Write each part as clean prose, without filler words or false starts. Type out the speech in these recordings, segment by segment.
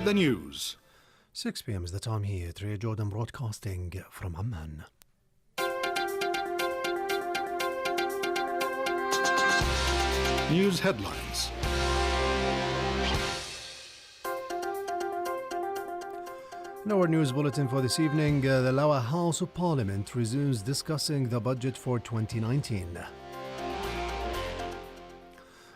The news. 6 p.m. is the time here at Radio Jordan Broadcasting from Amman. News headlines. In our news bulletin for this evening, the Lower House of Parliament resumes discussing the budget for 2019.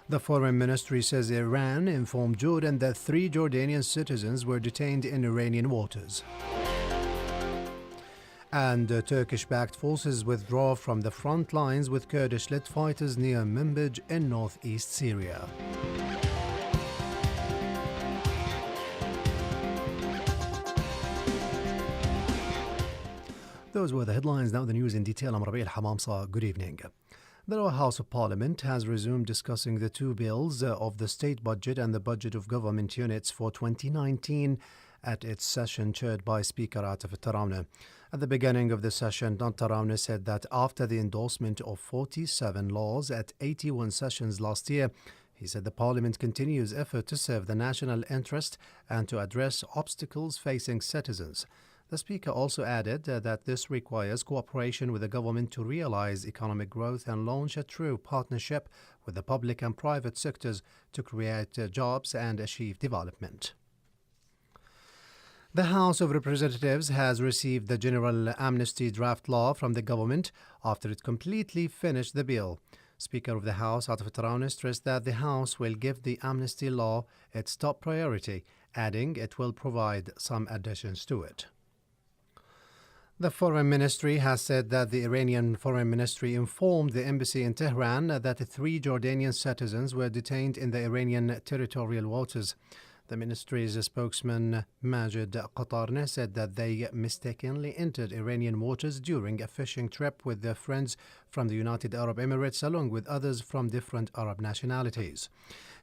The Foreign Ministry says Iran informed Jordan that 3 Jordanian citizens were detained in Iranian waters. And Turkish-backed forces withdraw from the front lines with Kurdish-led fighters near Manbij in northeast Syria. Those were the headlines. Now the news in detail. I'm Rabi al-Hamamsa. Good evening. The Lower House of Parliament has resumed discussing the 2 bills of the state budget and the budget of government units for 2019 at its session chaired by Speaker Atif al-Tarawna. At the beginning of the session, Tarawna said that after the endorsement of 47 laws at 81 sessions last year, he said the Parliament continues effort to serve the national interest and to address obstacles facing citizens. The Speaker also added that this requires cooperation with the government to realize economic growth and launch a true partnership with the public and private sectors to create jobs and achieve development. The House of Representatives has received the General Amnesty draft law from the government after it completely finished the bill. Speaker of the House, Atif al-Tarawna, stressed that the House will give the amnesty law its top priority, adding it will provide some additions to it. The Foreign Ministry has said that the Iranian Foreign Ministry informed the embassy in Tehran that 3 Jordanian citizens were detained in the Iranian territorial waters. The ministry's spokesman Majid Qatarne said that they mistakenly entered Iranian waters during a fishing trip with their friends from the United Arab Emirates along with others from different Arab nationalities.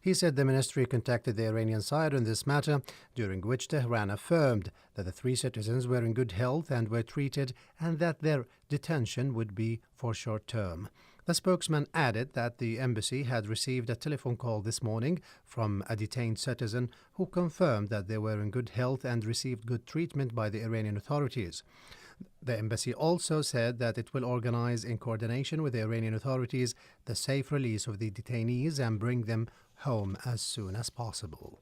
He said the ministry contacted the Iranian side on this matter, during which Tehran affirmed that the 3 citizens were in good health and were treated and that their detention would be for short term. The spokesman added that the embassy had received a telephone call this morning from a detained citizen who confirmed that they were in good health and received good treatment by the Iranian authorities. The embassy also said that it will organize, in coordination with the Iranian authorities, the safe release of the detainees and bring them home as soon as possible.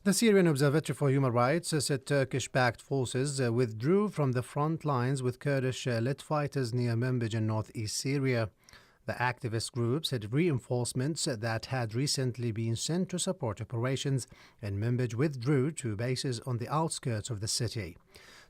The Syrian Observatory for Human Rights said Turkish-backed forces withdrew from the front lines with Kurdish-led fighters near Manbij in northeast Syria. The activist group said reinforcements that had recently been sent to support operations in Manbij withdrew to bases on the outskirts of the city.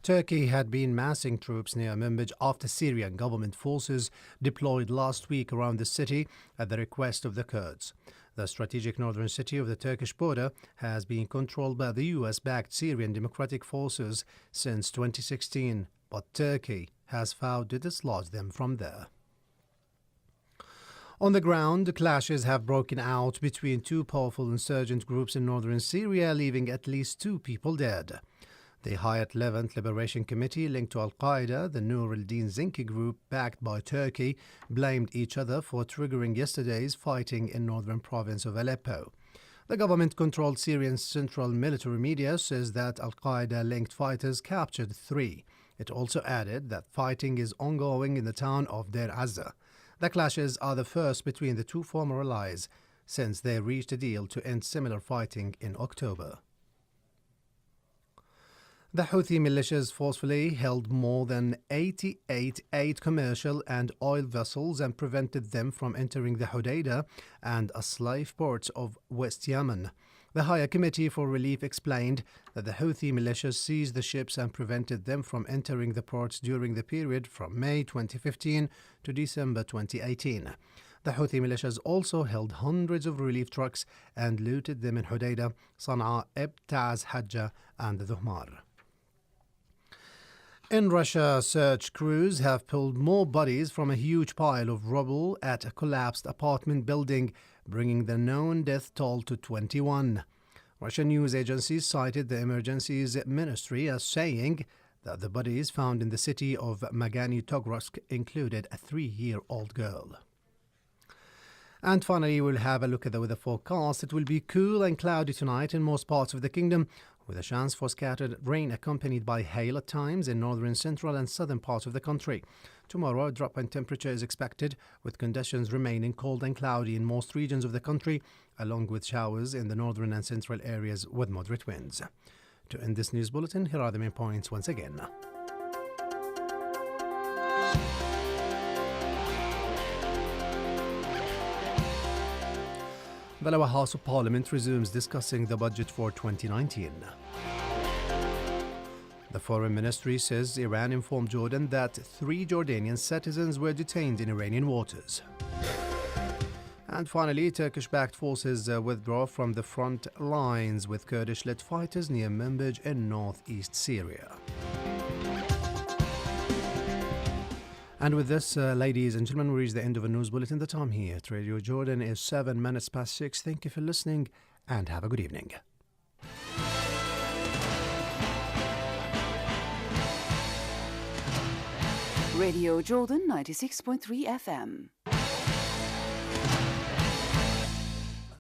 Turkey had been massing troops near Manbij after Syrian government forces deployed last week around the city at the request of the Kurds. The strategic northern city of the Turkish border has been controlled by the US-backed Syrian Democratic Forces since 2016, but Turkey has vowed to dislodge them from there. On the ground, clashes have broken out between 2 powerful insurgent groups in northern Syria, leaving at least 2 people dead. The Hayat Levant Liberation Committee linked to Al-Qaeda, the Nur al-Din Zinki group backed by Turkey, blamed each other for triggering yesterday's fighting in northern province of Aleppo. The government-controlled Syrian central military media says that Al-Qaeda-linked fighters captured 3. It also added that fighting is ongoing in the town of Deir Azza. The clashes are the first between the 2 former allies since they reached a deal to end similar fighting in October. The Houthi militias forcefully held more than 88 aid commercial and oil vessels and prevented them from entering the Hodeidah and a slave port of West Yemen. The Higher Committee for Relief explained that the Houthi militias seized the ships and prevented them from entering the ports during the period from May 2015 to December 2018. The Houthi militias also held hundreds of relief trucks and looted them in Hodeidah, Sana'a, Taz, Hajjah and Dhuhmar. In Russia, search crews have pulled more bodies from a huge pile of rubble at a collapsed apartment building, bringing the known death toll to 21. Russian news agencies cited the emergencies ministry as saying that the bodies found in the city of Magani Togorsk included a 3-year-old girl. And finally, we'll have a look at the weather forecast. It will be cool and cloudy tonight in most parts of the kingdom, with a chance for scattered rain accompanied by hail at times in northern, central and southern parts of the country. Tomorrow, a drop in temperature is expected, with conditions remaining cold and cloudy in most regions of the country, along with showers in the northern and central areas with moderate winds. To end this news bulletin, here are the main points once again. The lower house of parliament resumes discussing the budget for 2019. The foreign ministry says Iran informed Jordan that 3 Jordanian citizens were detained in Iranian waters. And finally, Turkish-backed forces withdraw from the front lines with Kurdish-led fighters near Manbij in northeast Syria. And with this, ladies and gentlemen, we reach the end of a news bulletin. The time here at Radio Jordan is 7 minutes past 6. Thank you for listening and have a good evening. Radio Jordan 96.3 FM.